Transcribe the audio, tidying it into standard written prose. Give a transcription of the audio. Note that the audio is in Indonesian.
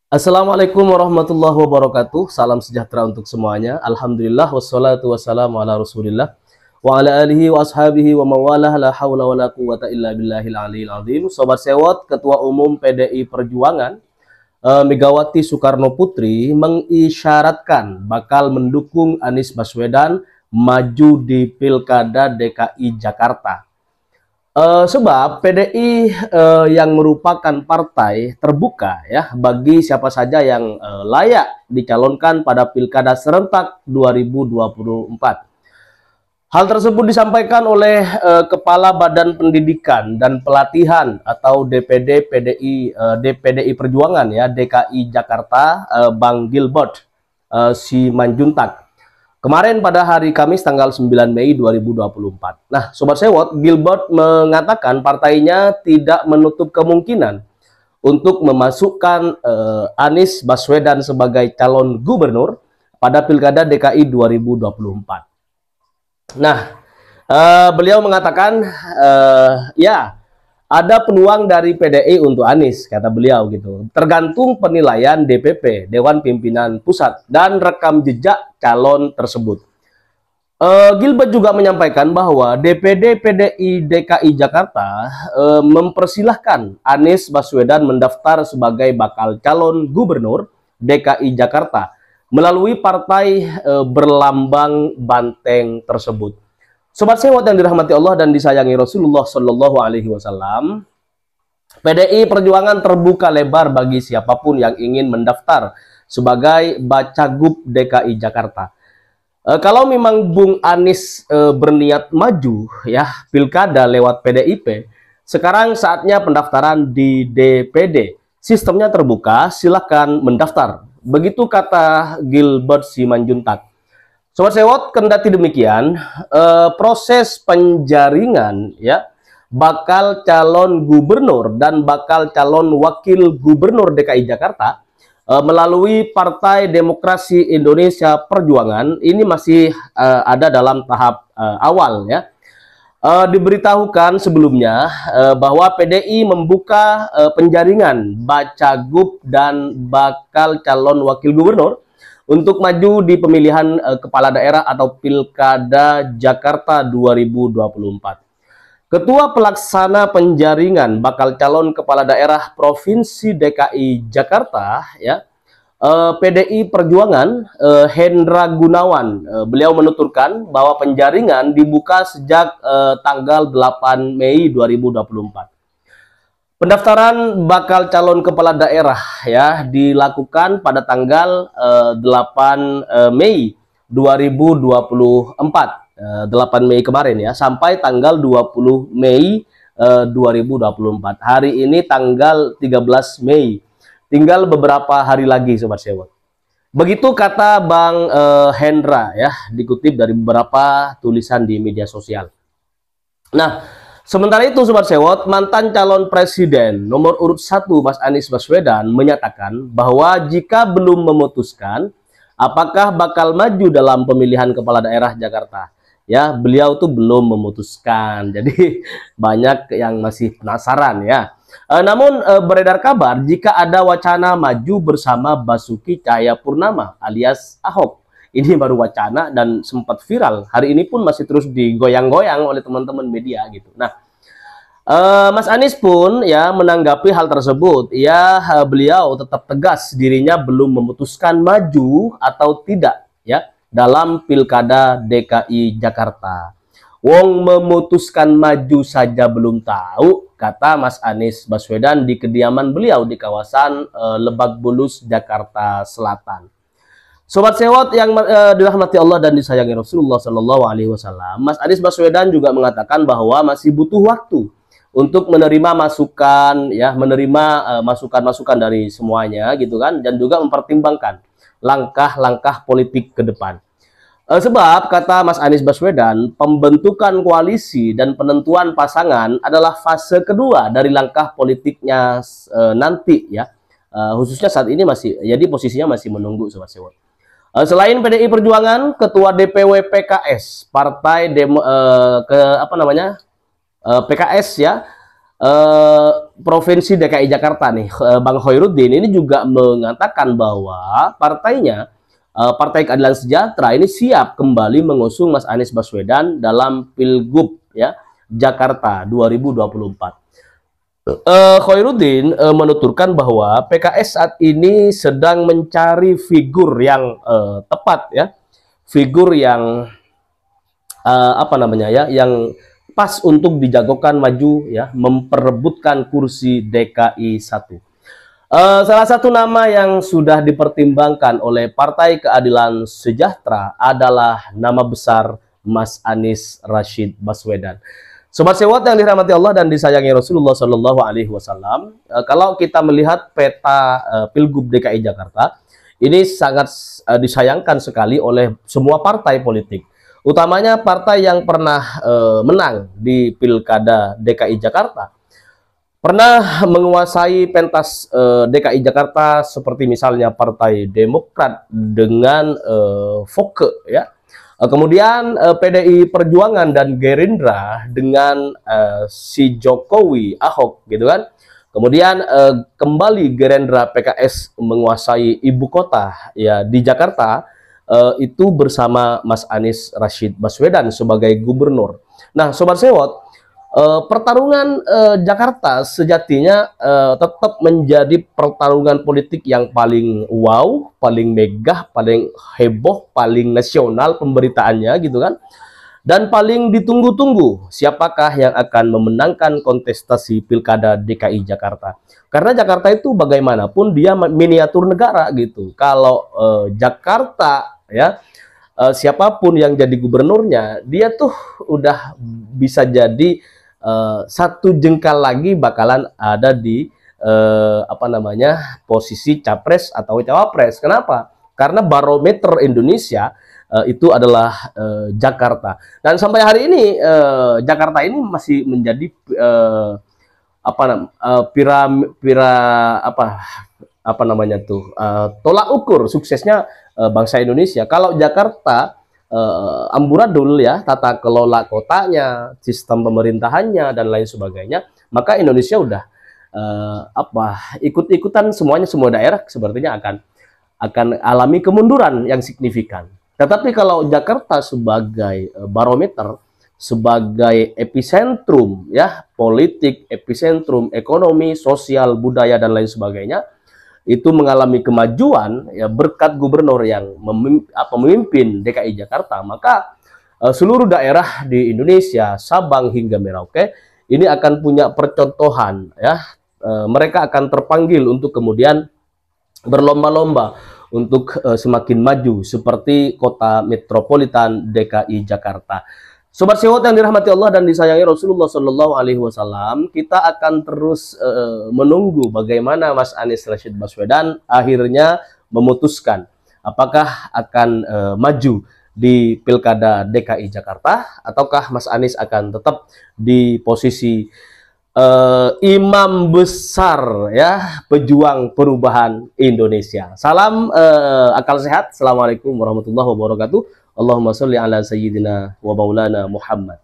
Assalamualaikum warahmatullahi wabarakatuh. Salam sejahtera untuk semuanya. Alhamdulillah wassalatu wassalamu ala Rasulillah wa ala alihi wa ashabihi wa mawalah la haula wala quwata illa billahil aliyil azim. Sobat Sewot, Ketua Umum PDI Perjuangan Megawati Soekarno Putri mengisyaratkan bakal mendukung Anies Baswedan maju di Pilkada DKI Jakarta. Sebab PDI yang merupakan partai terbuka ya bagi siapa saja yang layak dicalonkan pada Pilkada serentak 2024. Hal tersebut disampaikan oleh Kepala Badan Pendidikan dan Pelatihan atau DPD PDI Perjuangan ya DKI Jakarta, Bang Gilbert Simanjuntak. Kemarin pada hari Kamis tanggal 9 Mei 2024. Nah, Sobat Sewot, Gilbert mengatakan partainya tidak menutup kemungkinan untuk memasukkan Anies Baswedan sebagai calon gubernur pada Pilkada DKI 2024. Nah, beliau mengatakan ya ada peluang dari PDI untuk Anies, kata beliau gitu. Tergantung penilaian DPP, Dewan Pimpinan Pusat, dan rekam jejak calon tersebut. Gilbert juga menyampaikan bahwa DPD PDI DKI Jakarta mempersilahkan Anies Baswedan mendaftar sebagai bakal calon gubernur DKI Jakarta melalui partai berlambang banteng tersebut. Sobat Sewot yang dirahmati Allah dan disayangi Rasulullah Shallallahu Alaihi Wasallam, PDI Perjuangan terbuka lebar bagi siapapun yang ingin mendaftar sebagai Bacagub DKI Jakarta. Kalau memang Bung Anies berniat maju ya Pilkada lewat PDIP, sekarang saatnya pendaftaran di DPD. Sistemnya terbuka, silakan mendaftar. Begitu kata Gilbert Simanjuntak. Sobat Sewot, kendati demikian, proses penjaringan ya bakal calon gubernur dan bakal calon wakil gubernur DKI Jakarta melalui Partai Demokrasi Indonesia Perjuangan ini masih ada dalam tahap awal ya. Diberitahukan sebelumnya bahwa PDI membuka penjaringan Bacagub dan bakal calon wakil gubernur untuk maju di pemilihan kepala daerah atau Pilkada Jakarta 2024. Ketua Pelaksana Penjaringan bakal calon kepala daerah Provinsi DKI Jakarta ya PDI Perjuangan Hendra Gunawan, beliau menuturkan bahwa penjaringan dibuka sejak tanggal 8 Mei 2024. Pendaftaran bakal calon kepala daerah ya dilakukan pada tanggal 8 Mei 2024, 8 Mei kemarin ya, sampai tanggal 20 Mei 2024. Hari ini tanggal 13 Mei. Tinggal beberapa hari lagi Sobat Sewot. Begitu kata Bang Hendra ya, dikutip dari beberapa tulisan di media sosial. Nah, sementara itu Sobat Sewot, mantan calon presiden nomor urut 1 Mas Anies Baswedan menyatakan bahwa jika belum memutuskan apakah bakal maju dalam pemilihan kepala daerah Jakarta, ya beliau tuh belum memutuskan. Jadi banyak yang masih penasaran ya. Namun beredar kabar jika ada wacana maju bersama Basuki Cahayapurnama alias Ahok. Ini baru wacana dan sempat viral. Hari ini pun masih terus digoyang-goyang oleh teman-teman media gitu. Nah, Mas Anies pun ya menanggapi hal tersebut. Ya, beliau tetap tegas dirinya belum memutuskan maju atau tidak ya dalam Pilkada DKI Jakarta. Wong memutuskan maju saja belum tahu, kata Mas Anies Baswedan di kediaman beliau di kawasan Lebak Bulus, Jakarta Selatan. Sobat Sewot yang dirahmati Allah dan disayangi Rasulullah Shallallahu Alaihi Wasallam, Mas Anies Baswedan juga mengatakan bahwa masih butuh waktu untuk menerima masukan, ya, menerima masukan-masukan dari semuanya, gitu kan, dan juga mempertimbangkan langkah-langkah politik ke depan. Sebab kata Mas Anies Baswedan, pembentukan koalisi dan penentuan pasangan adalah fase kedua dari langkah politiknya nanti, ya. Khususnya saat ini masih, jadi posisinya masih menunggu, Sobat Sewot. Selain PDI Perjuangan, Ketua DPW PKS, PKS ya, Provinsi DKI Jakarta nih, Bang Khairuddin ini juga mengatakan bahwa partainya, Partai Keadilan Sejahtera ini siap kembali mengusung Mas Anies Baswedan dalam Pilgub ya Jakarta 2024. Khairuddin menuturkan bahwa PKS saat ini sedang mencari figur yang tepat ya, figur yang apa namanya ya, yang pas untuk dijagokan maju ya, memperebutkan kursi DKI 1. Salah satu nama yang sudah dipertimbangkan oleh Partai Keadilan Sejahtera adalah nama besar Mas Anies Rashid Baswedan. Sobat Sewot yang dirahmati Allah dan disayangi Rasulullah Shallallahu Alaihi Wasallam, kalau kita melihat peta Pilgub DKI Jakarta, ini sangat disayangkan sekali oleh semua partai politik, utamanya partai yang pernah menang di Pilkada DKI Jakarta, pernah menguasai pentas DKI Jakarta seperti misalnya Partai Demokrat dengan Foke ya. Kemudian PDI Perjuangan dan Gerindra dengan si Jokowi, Ahok gitu kan. Kemudian kembali Gerindra PKS menguasai ibu kota ya di Jakarta, itu bersama Mas Anies Rashid Baswedan sebagai gubernur. Nah, Sobat Sewot, pertarungan Jakarta sejatinya tetap menjadi pertarungan politik yang paling wow, paling megah, paling heboh, paling nasional pemberitaannya gitu kan. Dan paling ditunggu-tunggu siapakah yang akan memenangkan kontestasi Pilkada DKI Jakarta. Karena Jakarta itu bagaimanapun dia miniatur negara gitu. Kalau Jakarta ya, siapapun yang jadi gubernurnya, dia tuh udah bisa jadi satu jengkal lagi bakalan ada di apa namanya, posisi capres atau cawapres. Kenapa? Karena barometer Indonesia itu adalah Jakarta. Dan sampai hari ini Jakarta ini masih menjadi apa namanya tuh, tolak ukur suksesnya bangsa Indonesia. Kalau Jakarta amburadul ya, tata kelola kotanya, sistem pemerintahannya dan lain sebagainya, maka Indonesia udah ikut-ikutan semuanya, semua daerah sepertinya akan alami kemunduran yang signifikan. Tetapi kalau Jakarta sebagai barometer, sebagai epicentrum ya politik, epicentrum ekonomi, sosial, budaya dan lain sebagainya, itu mengalami kemajuan ya berkat gubernur yang memimpin DKI Jakarta, maka seluruh daerah di Indonesia, Sabang hingga Merauke, ini akan punya percontohan ya. Mereka akan terpanggil untuk kemudian berlomba-lomba untuk semakin maju seperti kota metropolitan DKI Jakarta. Sobat Sewot yang dirahmati Allah dan disayangi Rasulullah Shallallahu Alaihi Wasallam, kita akan terus menunggu bagaimana Mas Anies Rashid Baswedan akhirnya memutuskan apakah akan maju di Pilkada DKI Jakarta, ataukah Mas Anies akan tetap di posisi imam besar ya, pejuang perubahan Indonesia. Salam akal sehat. Assalamualaikum warahmatullahi wabarakatuh. Allahumma sholli ala sayyidina wa maulana Muhammad.